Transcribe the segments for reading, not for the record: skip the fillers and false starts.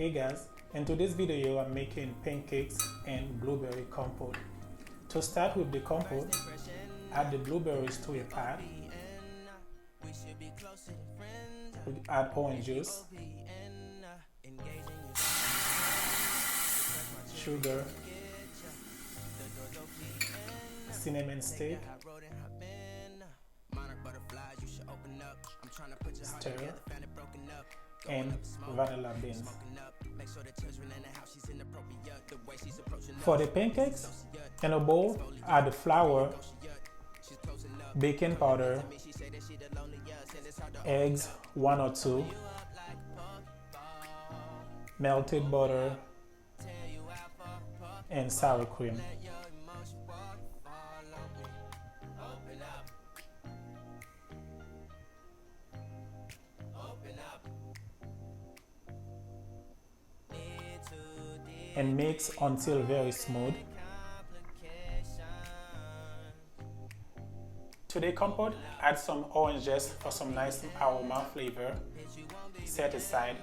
Hey guys, in today's video I'm making pancakes and blueberry compote. To start with the compote, add the blueberries to a pot. Add orange juice, sugar, cinnamon stick, stir, and vanilla beans. For the pancakes, in a bowl, add the flour, baking powder, eggs 1 or 2, melted butter, and sour cream. And mix until very smooth. To the compote, add some orange zest for some nice aroma flavor. Set aside.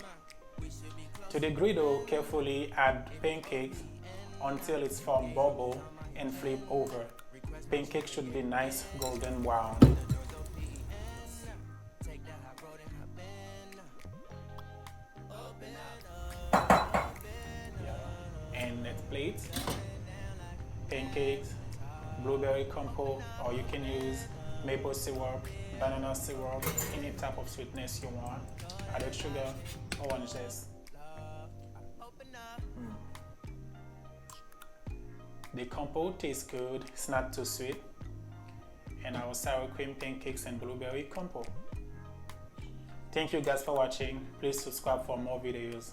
To the griddle, carefully add pancakes until it's formed bubble and flip over. Pancakes should be nice golden brown. And next plate, pancakes, blueberry compote, or you can use maple syrup, banana syrup, any type of sweetness you want. Added sugar, orange zest. The compote tastes good, it's not too sweet. And our sour cream pancakes and blueberry compote. Thank you guys for watching. Please subscribe for more videos.